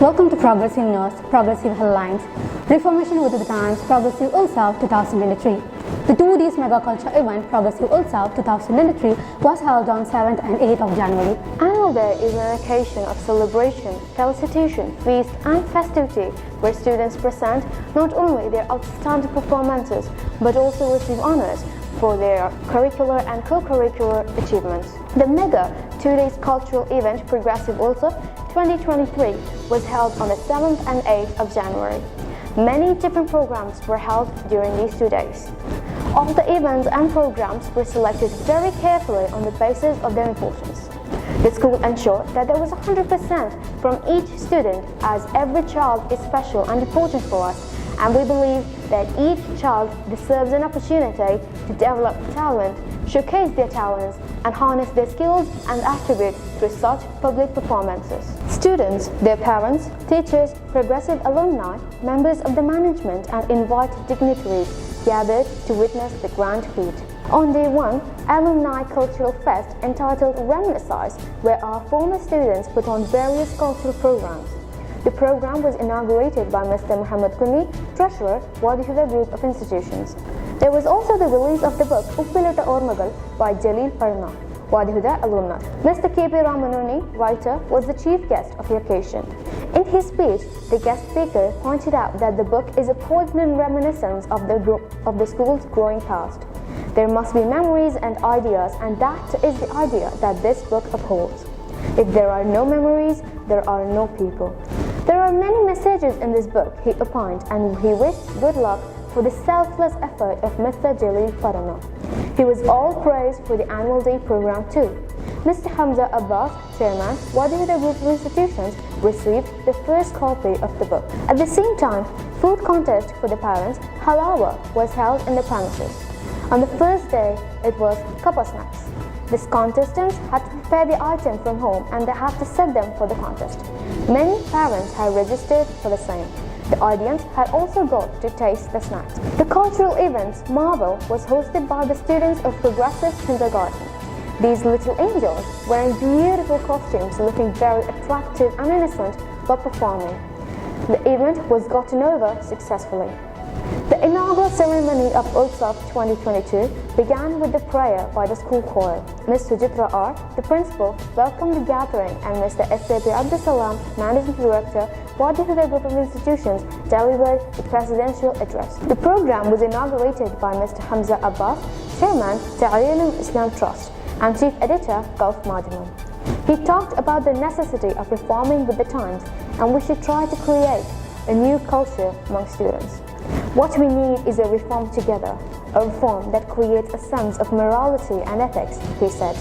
Welcome to Progressive News, Progressive Headlines. Reformation with the Times, Progressive Ulsav 2023. The 2 days mega culture event, Progressive Ulsav 2023, was held on 7th and 8th of January. Annual Day is an occasion of celebration, felicitation, feast and festivity where students present not only their outstanding performances but also receive honors for their curricular and co-curricular achievements. The mega 2 days cultural event Progressive Ulsav 2023 was held on the 7th and 8th of January. Many different programs were held during these 2 days. All the events and programs were selected very carefully on the basis of their importance. The school ensured that there was 100% from each student, as every child is special and important for us, and we believe that each child deserves an opportunity to develop talent, showcase their talents, and harness their skills and attributes through such public performances. Students, their parents, teachers, progressive alumni, members of the management, and invited dignitaries gathered to witness the grand feat. On day 1, Alumni Cultural Fest entitled Reminisce, where our former students put on various cultural programs. The program was inaugurated by Mr. Muhammad Kuni, Treasurer, Wadi Huda Group of Institutions. There was also the release of the book Uppilutta Ormagal by Jalil Parna, Wadi Huda alumni. Mr. K.P. Ramanuni, writer, was the chief guest of the occasion. In his speech, the guest speaker pointed out that the book is a poignant reminiscence of the school's growing past. There must be memories and ideas, and that is the idea that this book upholds. If there are no memories, there are no people. There are many messages in this book, he opined, and he wished good luck for the selfless effort of Mr. Jalil Parana. He was all praised for the annual day program too. Mr. Hamza Abbas, Chairman, Wadi Huda Group of Institutions, received the first copy of the book. At the same time, food contest for the parents, Halawa, was held in the premises. On the first day, it was Kappa Snacks. These contestants had to prepare the item from home and they had to set them for the contest. Many parents had registered for the same. The audience had also got to taste the snacks. The cultural events Marvel was hosted by the students of Progressive Kindergarten. These little angels, wearing beautiful costumes, looking very attractive and innocent, were performing. The event was gotten over successfully. The inaugural ceremony of Ulsav 2022 began with the prayer by the school choir. Ms. Sujitra R., the principal, welcomed the gathering, and Mr. S.A.P. Abdusalam, managing director, Wadi Huda Group of Institutions, delivered the presidential address. The program was inaugurated by Mr. Hamza Abbas, chairman, Ta'alim Islam Trust, and chief editor, Gulf Madiman. He talked about the necessity of reforming with the times, and we should try to create a new culture among students. What we need is a reform together, a reform that creates a sense of morality and ethics, he said.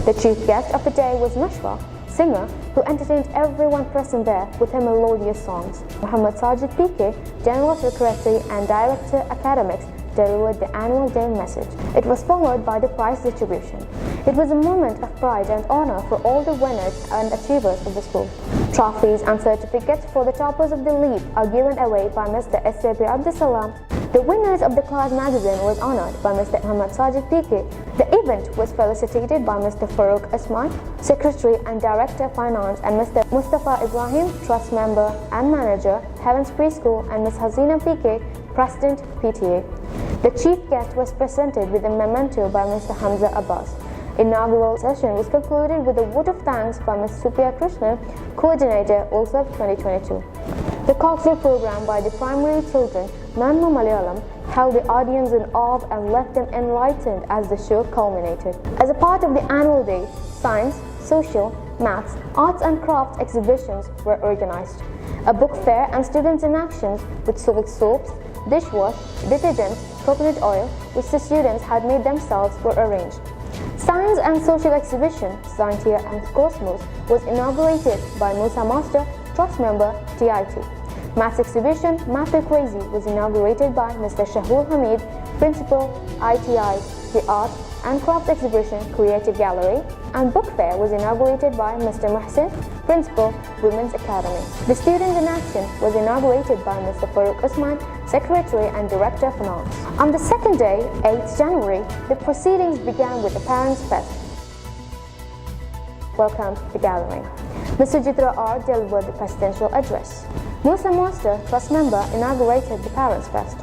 The chief guest of the day was Nashwa, singer, who entertained everyone present there with her melodious songs. Muhammad Sajid PK, General Secretary and Director Academics, delivered the annual day message. It was followed by the prize distribution. It was a moment of pride and honor for all the winners and achievers of the school. Trophies and certificates for the toppers of the league are given away by Mr. S.A.P. Abdusalam. The winners of the class magazine was honored by Mr. Muhammad Sajid PK. The event was felicitated by Mr. Farooq Asman, Secretary and Director of Finance, and Mr. Mustafa Ibrahim, Trust Member and Manager, Heavens Preschool, and Ms. Hazina PK, President PTA. The chief guest was presented with a memento by Mr. Hamza Abbas. Inaugural session was concluded with a vote of thanks by Ms. Supriya Krishnan, Coordinator, Ulsav 2022. The cultural program by the primary children, Nanma Malayalam, held the audience in awe and left them enlightened as the show culminated. As a part of the annual day, science, social, maths, arts and crafts exhibitions were organized. A book fair and students in actions with soaps, dishwash, detergents, coconut oil, which the students had made themselves, were arranged. Science and social exhibition, Scientia and Cosmos, was inaugurated by Musa Master, Trust Member, TIT. Maths exhibition, Math Crazy, was inaugurated by Mr. Shahul Hamid, Principal, ITI. The Art and Crafts exhibition, Creative Gallery, and Book Fair was inaugurated by Mr. Mohsin, Principal, Women's Academy. The Students in Action was inaugurated by Mr. Farooq Usman, Secretary and Director of Finance. On the second day, 8th January, the proceedings began with the Parents' Fest. Welcome to the gathering. Mr. Jitra R. delivered the presidential address. Musa Master, trust member, inaugurated the Parents Fest.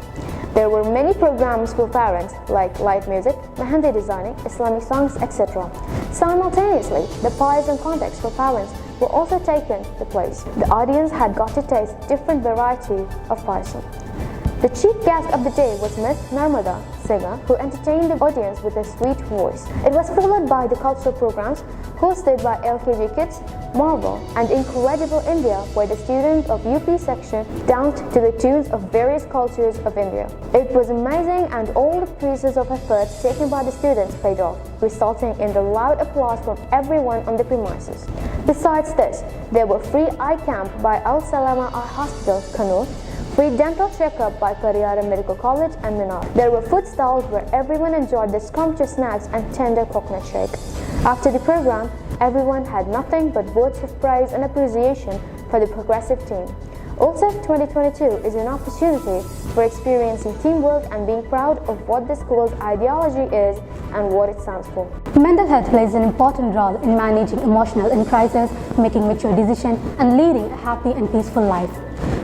There were many programs for parents like live music, mehendi designing, Islamic songs, etc. Simultaneously, the pies and context for parents were also taken the place. The audience had got to taste different variety of pies. The chief guest of the day was Miss Narmada, singer, who entertained the audience with a sweet voice. It was followed by the cultural programs hosted by LKG Kids, Marvel, and Incredible India, where the students of UP section danced to the tunes of various cultures of India. It was amazing, and all the pieces of effort taken by the students paid off, resulting in the loud applause from everyone on the premises. Besides this, there were free eye camp by Al Salama Eye Hospital, Kannur, free dental checkup by Kariyara Medical College and Minar. There were food stalls where everyone enjoyed the scrumptious snacks and tender coconut shake. After the program, everyone had nothing but words of praise and appreciation for the progressive team. Also, 2022 is an opportunity for experiencing teamwork and being proud of what the school's ideology is and what it stands for. Mental health plays an important role in managing emotional in crisis, making mature decisions, and leading a happy and peaceful life.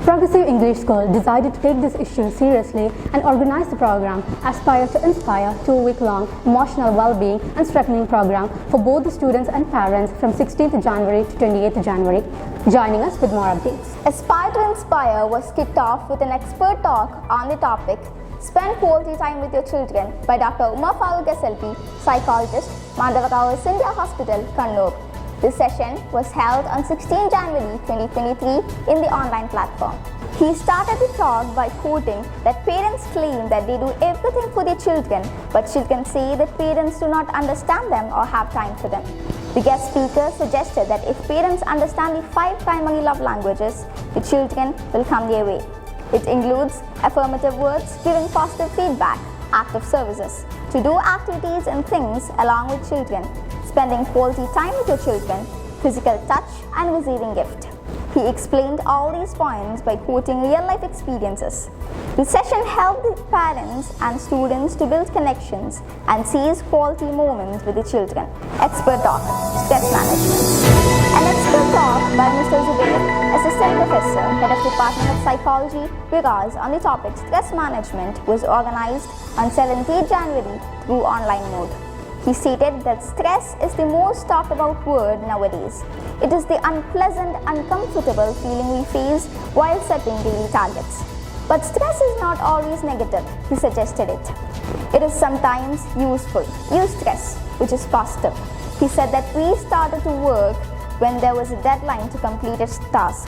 Progressive English School decided to take this issue seriously and organize the program Aspire to Inspire 2-week-long emotional well-being and strengthening program for both the students and parents from 16th January to 28th January. Joining us with more updates. Aspire to Inspire was kicked off with an expert talk on the topic Spend Quality Time with Your Children by Dr. Umar Farooq SLP, psychologist, Mandavakala Sindhya Hospital, Kannur. This session was held on 16 January 2023 in the online platform. He started the talk by quoting that parents claim that they do everything for their children, but children say that parents do not understand them or have time for them. The guest speaker suggested that if parents understand the 5 primary love languages, the children will come their way. It includes affirmative words, giving positive feedback, active services, to do activities and things along with children, spending quality time with your children, physical touch, and receiving gift. He explained all these points by quoting real-life experiences. The session helped the parents and students to build connections and seize quality moments with the children. Expert Talk, Stress Management. An expert talk by Mr. Zubair, Assistant Professor, Head of Department of Psychology, Vigas, on the topic Stress Management was organized on 17th January through online mode. He stated that stress is the most talked about word nowadays. It is the unpleasant, uncomfortable feeling we face while setting daily targets. But stress is not always negative, he suggested it. It is sometimes useful. Use stress, which is positive. He said that we started to work when there was a deadline to complete a task,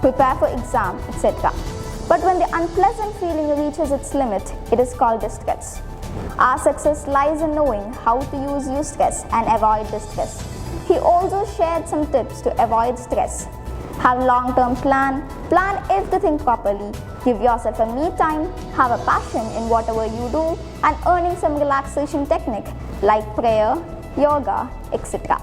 prepare for exam, etc. But when the unpleasant feeling reaches its limit, it is called distress. Our success lies in knowing how to use eustress and avoid distress. He also shared some tips to avoid stress. Have long-term plan everything properly, give yourself a me time, have a passion in whatever you do, and earning some relaxation technique like prayer, yoga, etc.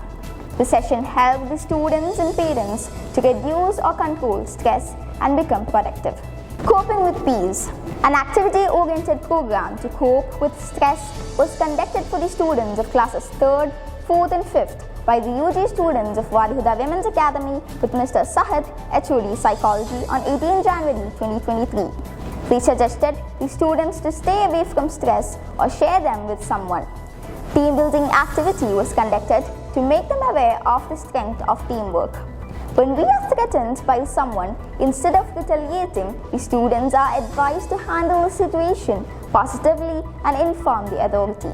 The session helped the students and parents to reduce or control stress and become productive. Coping with Peace. An activity-oriented program to cope with stress was conducted for the students of classes 3rd, 4th and 5th by the UG students of Wadi Huda Women's Academy with Mr. Sahid, HOD Psychology on 18 January 2023. They suggested the students to stay away from stress or share them with someone. Team building activity was conducted to make them aware of the strength of teamwork. When we are threatened by someone, instead of retaliating, the students are advised to handle the situation positively and inform the authority.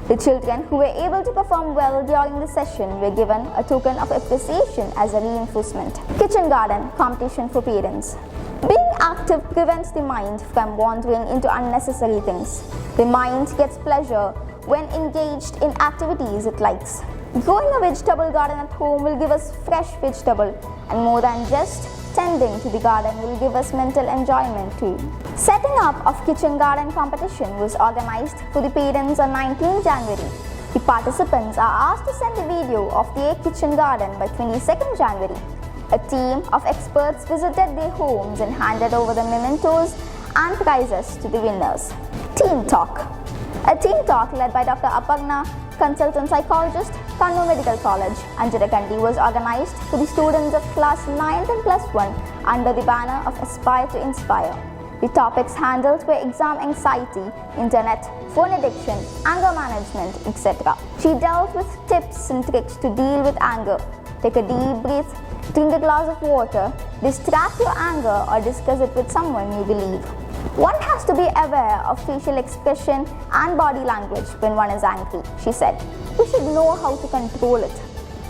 The children who were able to perform well during the session were given a token of appreciation as a reinforcement. Kitchen garden competition for parents. Being active prevents the mind from wandering into unnecessary things. The mind gets pleasure when engaged in activities it likes. Growing a vegetable garden at home will give us fresh vegetable, and more than just tending to the garden will give us mental enjoyment too. Setting up of kitchen garden competition was organized for the parents on 19 January. The participants are asked to send a video of their kitchen garden by 22nd January. A team of experts visited their homes and handed over the mementos and prizes to the winners. Team Talk. A team talk led by Dr. Aparna consultant psychologist, Kannur Medical College, Anjanakandy was organized for the students of class 9th and plus 1 under the banner of Aspire to Inspire. The topics handled were exam anxiety, internet, phone addiction, anger management, etc. She dealt with tips and tricks to deal with anger. Take a deep breath, drink a glass of water, distract your anger or discuss it with someone you believe. One has to be aware of facial expression and body language when one is angry, she said. We should know how to control it.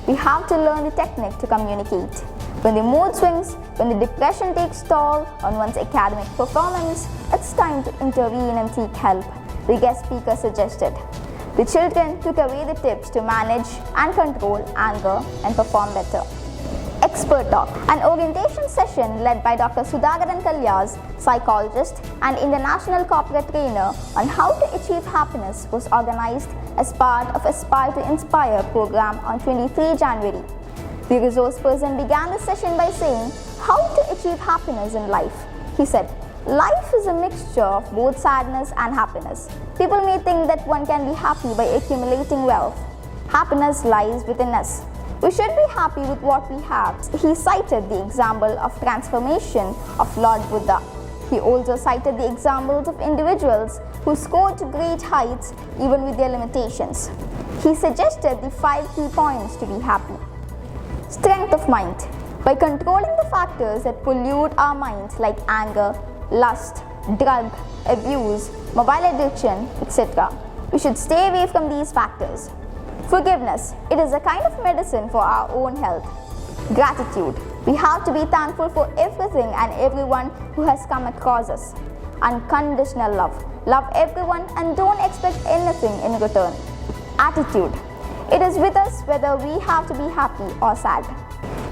We have to learn the technique to communicate. When the mood swings, when the depression takes toll on one's academic performance, it's time to intervene and seek help, the guest speaker suggested. The children took away the tips to manage and control anger and perform better. Expert Talk, an orientation session led by Dr. Sudhakaran Kalyas, psychologist and international corporate trainer on how to achieve happiness was organized as part of Aspire to Inspire program on 23 January. The resource person began the session by saying how to achieve happiness in life. He said, life is a mixture of both sadness and happiness. People may think that one can be happy by accumulating wealth. Happiness lies within us. We should be happy with what we have. He cited the example of transformation of Lord Buddha. He also cited the examples of individuals who scored to great heights even with their limitations. He suggested the 5 key points to be happy. Strength of mind. By controlling the factors that pollute our minds like anger, lust, drug, abuse, mobile addiction, etc., we should stay away from these factors. Forgiveness. It is a kind of medicine for our own health. Gratitude. We have to be thankful for everything and everyone who has come across us. Unconditional love. Love everyone and don't expect anything in return. Attitude. It is with us whether we have to be happy or sad.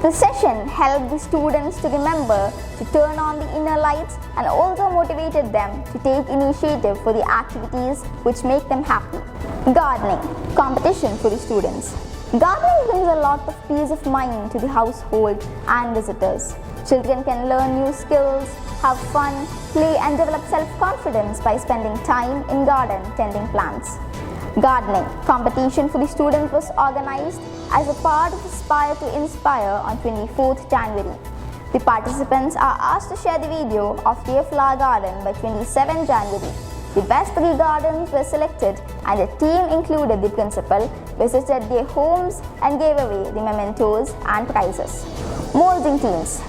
The session helped the students to remember to turn on the inner lights and also motivated them to take initiative for the activities which make them happy. Gardening, competition for the students. Gardening brings a lot of peace of mind to the household and visitors. Children can learn new skills, have fun, play and develop self-confidence by spending time in garden tending plants. Gardening competition for the students was organized as a part of Aspire to Inspire on 24th January. The participants are asked to share the video of their flower garden by 27 January. The best 3 gardens were selected and the team included the principal, visited their homes and gave away the mementos and prizes. Molding teams.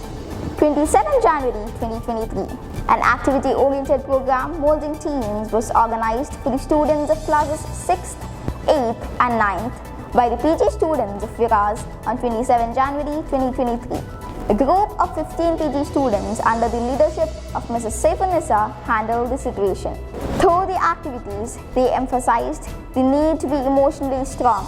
27 January 2023. An activity-oriented program, Molding Teams, was organized for the students of classes 6th, 8th and 9th by the PG students of Viras on 27 January 2023. A group of 15 PG students under the leadership of Mrs. Saifunisa handled the situation. Through the activities, they emphasized the need to be emotionally strong,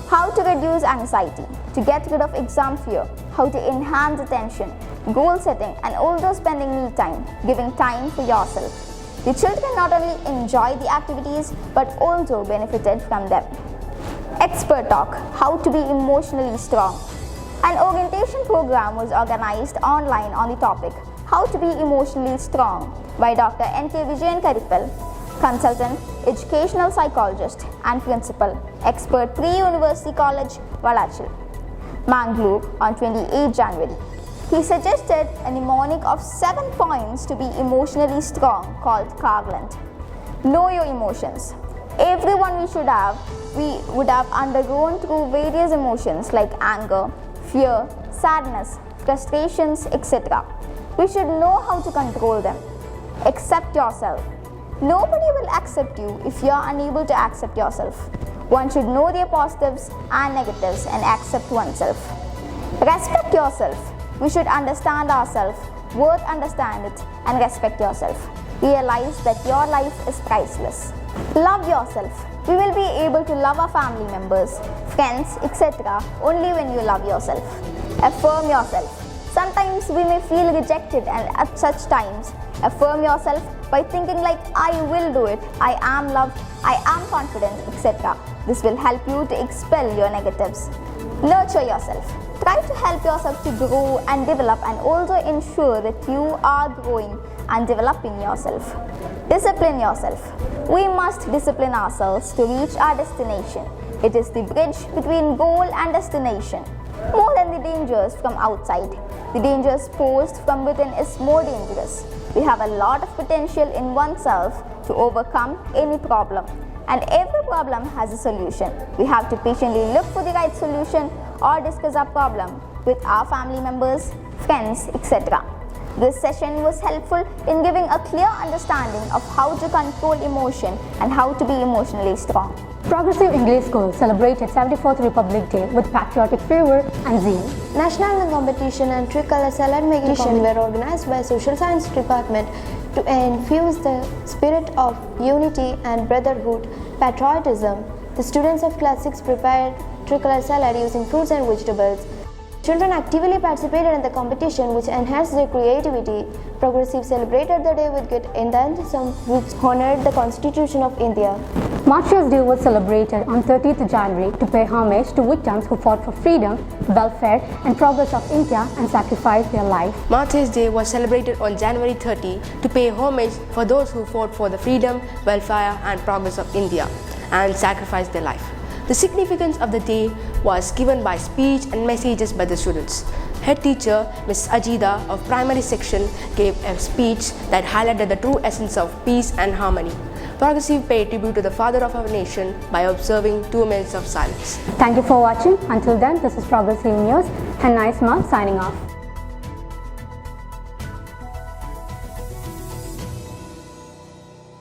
how to reduce anxiety, to get rid of exam fear, how to enhance attention, goal setting and also spending me time, giving time for yourself. The children not only enjoyed the activities but also benefited from them. Expert Talk, how to be emotionally strong. An orientation program was organized online on the topic, how to be emotionally strong by Dr. N.K. Vijayan Karipal, consultant, educational psychologist and principal, Expert Pre-University College, Valachil, Mangalore on 28 January. He suggested a mnemonic of 7 points to be emotionally strong called Carland. Know your emotions. Everyone we would have undergone through various emotions like anger, fear, sadness, frustrations, etc. We should know how to control them. Accept yourself. Nobody will accept you if you are unable to accept yourself. One should know their positives and negatives and accept oneself. Respect yourself. We should understand ourselves, worth understand it and respect yourself. Realize that your life is priceless. Love yourself. We will be able to love our family members, friends, etc. only when you love yourself. Affirm yourself. Sometimes we may feel rejected and at such times, affirm yourself by thinking like I will do it, I am loved, I am confident, etc. This will help you to expel your negatives. Nurture yourself. Try to help yourself to grow and develop and also ensure that you are growing and developing yourself. Discipline yourself. We must discipline ourselves to reach our destination. It is the bridge between goal and destination. More than the dangers from outside, the dangers posed from within is more dangerous. We have a lot of potential in oneself to overcome any problem, and every problem has a solution. We have to patiently look for the right solution or discuss our problem with our family members, friends, etc. This session was helpful in giving a clear understanding of how to control emotion and how to be emotionally strong. Progressive English School celebrated 74th Republic Day with patriotic fervor and zeal. National anthem competition and tricolor salad making competition were organized by Social Science Department to infuse the spirit of unity and brotherhood, patriotism. The students of Class 6 prepared tricolor salad using fruits and vegetables. Children actively participated in the competition, which enhanced their creativity. Progressive celebrated the day with good enthusiasm, which honored the Constitution of India. Martyrs' Day was celebrated on 30th January to pay homage to victims who fought for freedom, welfare and progress of India and sacrificed their life. Martyrs' Day was celebrated on January 30 to pay homage for those who fought for the freedom, welfare and progress of India and sacrificed their life. The significance of the day was given by speech and messages by the students. Head teacher Ms. Ajida of primary section gave a speech that highlighted the true essence of peace and harmony. Progressive paid tribute to the father of our nation by observing 2 minutes of silence. Thank you for watching. Until then, this is Progressive News and Naisma signing off.